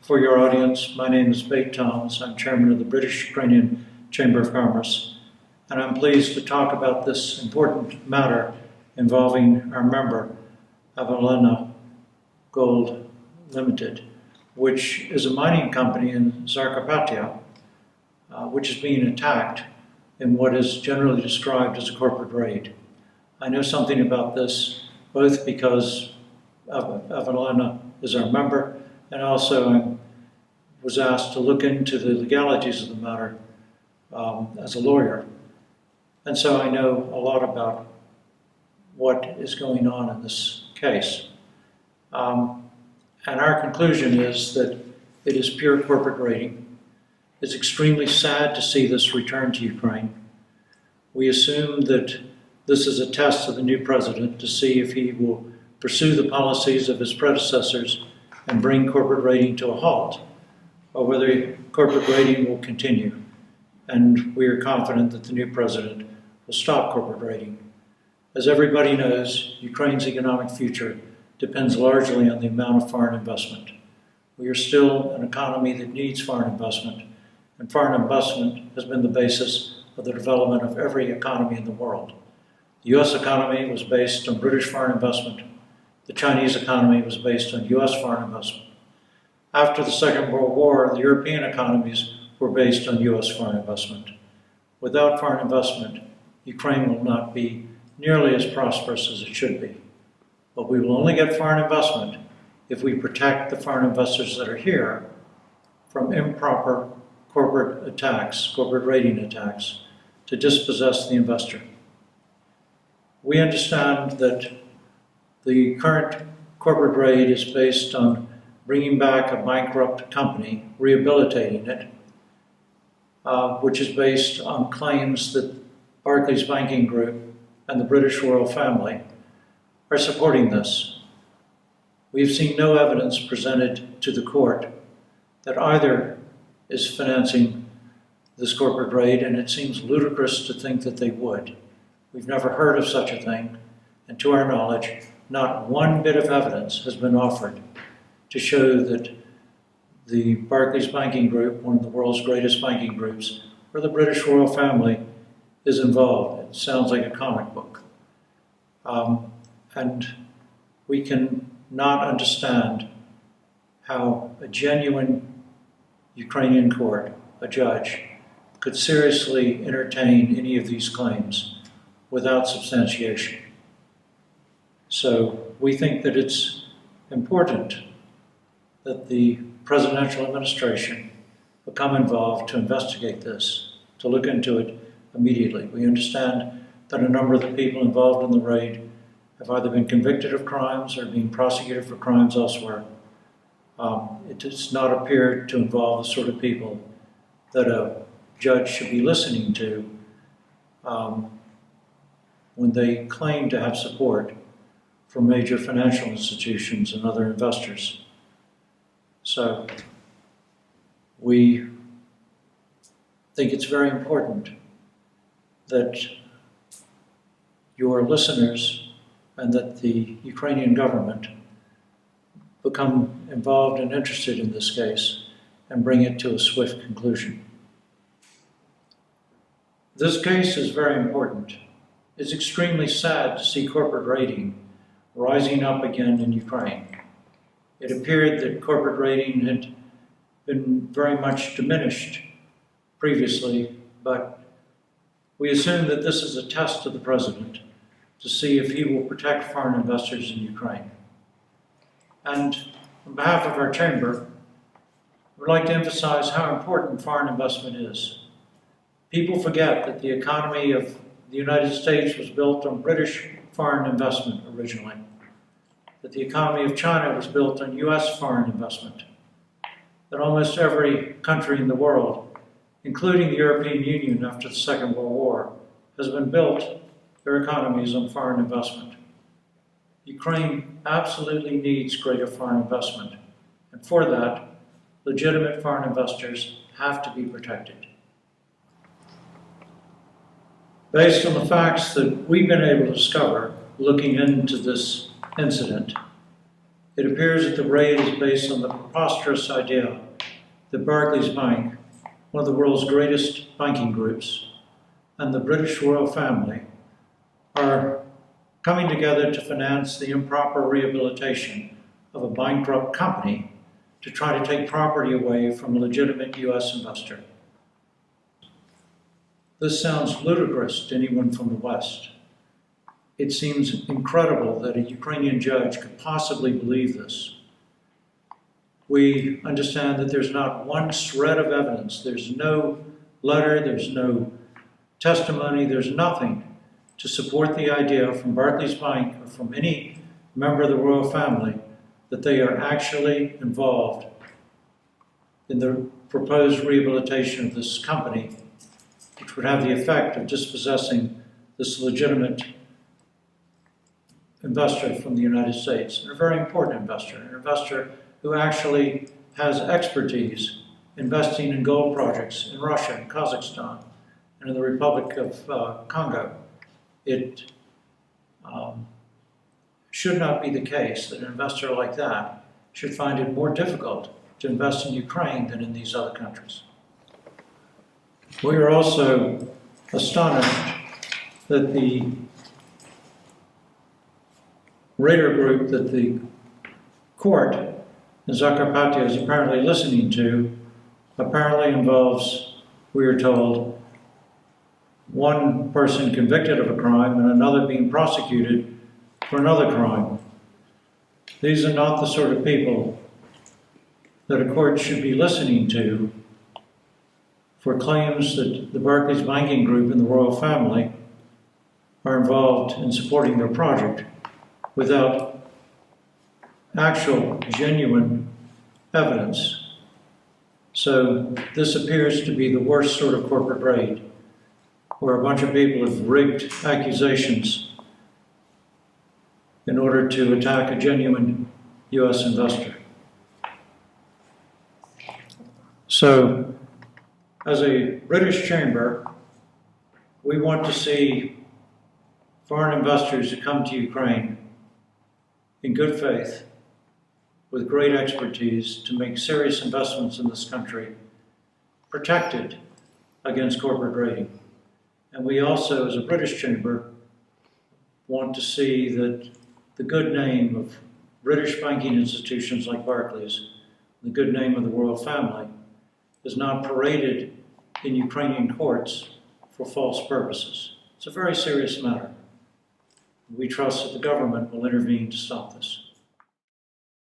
For your audience, my name is Beitt Toms. I'm chairman of the British-Ukrainian Chamber of Commerce, and I'm pleased to talk about this important matter involving our member, Avellana Gold Limited, which is a mining company in Zakarpattia, which is being attacked in what is generally described as a corporate raid. I know something about this, both because Avellana is our member, and also I was asked to look into the legalities of the matter as a lawyer. And so I know a lot about what is going on in this case. And our conclusion is that it is pure corporate raiding. It's extremely sad to see this return to Ukraine. We assume that this is a test of the new president to see if he will pursue the policies of his predecessors and bring corporate raiding to a halt, or whether corporate raiding will continue. And we are confident that the new president will stop corporate raiding. As everybody knows, Ukraine's economic future depends largely on the amount of foreign investment. We are still an economy that needs foreign investment, and foreign investment has been the basis of the development of every economy in the world. The US economy was based on British foreign investment. The Chinese economy was based on US foreign investment. After the Second World War, the European economies were based on US foreign investment. Without foreign investment, Ukraine will not be nearly as prosperous as it should be. But we will only get foreign investment if we protect the foreign investors that are here from improper corporate attacks, corporate raiding attacks, to dispossess the investor. We understand that the current corporate raid is based on bringing back a bankrupt company, rehabilitating it, which is based on claims that Barclays Banking Group and the British royal family are supporting this. We've seen no evidence presented to the court that either is financing this corporate raid, and it seems ludicrous to think that they would. We've never heard of such a thing, and to our knowledge, not one bit of evidence has been offered to show that the Barclays Banking Group, one of the world's greatest banking groups, or the British royal family is involved. It sounds like a comic book. And we can not understand how a genuine Ukrainian court, a judge, could seriously entertain any of these claims without substantiation. So we think that it's important that the presidential administration become involved to investigate this, to look into it immediately. We understand that a number of the people involved in the raid have either been convicted of crimes or being prosecuted for crimes elsewhere. It does not appear to involve the sort of people that a judge should be listening to when they claim to have support from major financial institutions and other investors. So we think it's very important that your listeners and that the Ukrainian government become involved and interested in this case and bring it to a swift conclusion. This case is very important. It's extremely sad to see corporate raiding rising up again in Ukraine. It appeared that corporate raiding had been very much diminished previously, but we assume that this is a test to the president to see if he will protect foreign investors in Ukraine. And on behalf of our chamber, we'd like to emphasize how important foreign investment is. People forget that the economy of the United States was built on British foreign investment originally, that the economy of China was built on US foreign investment, that almost every country in the world, including the European Union after the Second World War, has been built their economies on foreign investment. Ukraine absolutely needs greater foreign investment, and for that, legitimate foreign investors have to be protected. Based on the facts that we've been able to discover looking into this incident, It appears that the raid is based on the preposterous idea that Barclays Bank, one of the world's greatest banking groups, and the British royal family are coming together to finance the improper rehabilitation of a bankrupt company to try to take property away from a legitimate US investor. This sounds ludicrous to anyone from the West. It seems incredible that a Ukrainian judge could possibly believe this. We understand that there's not one shred of evidence. There's no letter, there's no testimony, there's nothing to support the idea from Barclays Bank or from any member of the royal family that they are actually involved in the proposed rehabilitation of this company, which would have the effect of dispossessing this legitimate investor from the United States, and a very important investor, an investor who actually has expertise investing in gold projects in Russia and Kazakhstan and in the Republic of Congo. It should not be the case that an investor like that should find it more difficult to invest in Ukraine than in these other countries. We are also astonished that the raider group that the court in Zakarpattia is apparently listening to apparently involves, we are told, one person convicted of a crime and another being prosecuted for another crime. These are not the sort of people that a court should be listening to for claims that the Barclays banking group and the royal family are involved in supporting their project without actual, genuine evidence. So this appears to be the worst sort of corporate raid, where a bunch of people have rigged accusations in order to attack a genuine US investor. So, as a British chamber, we want to see foreign investors who come to Ukraine in good faith, with great expertise to make serious investments in this country, protected against corporate raiding. And we also, as a British chamber, want to see that the good name of British banking institutions like Barclays, the good name of the royal family, is not paraded in Ukrainian courts for false purposes. It's a very serious matter. We trust that the government will intervene to stop this.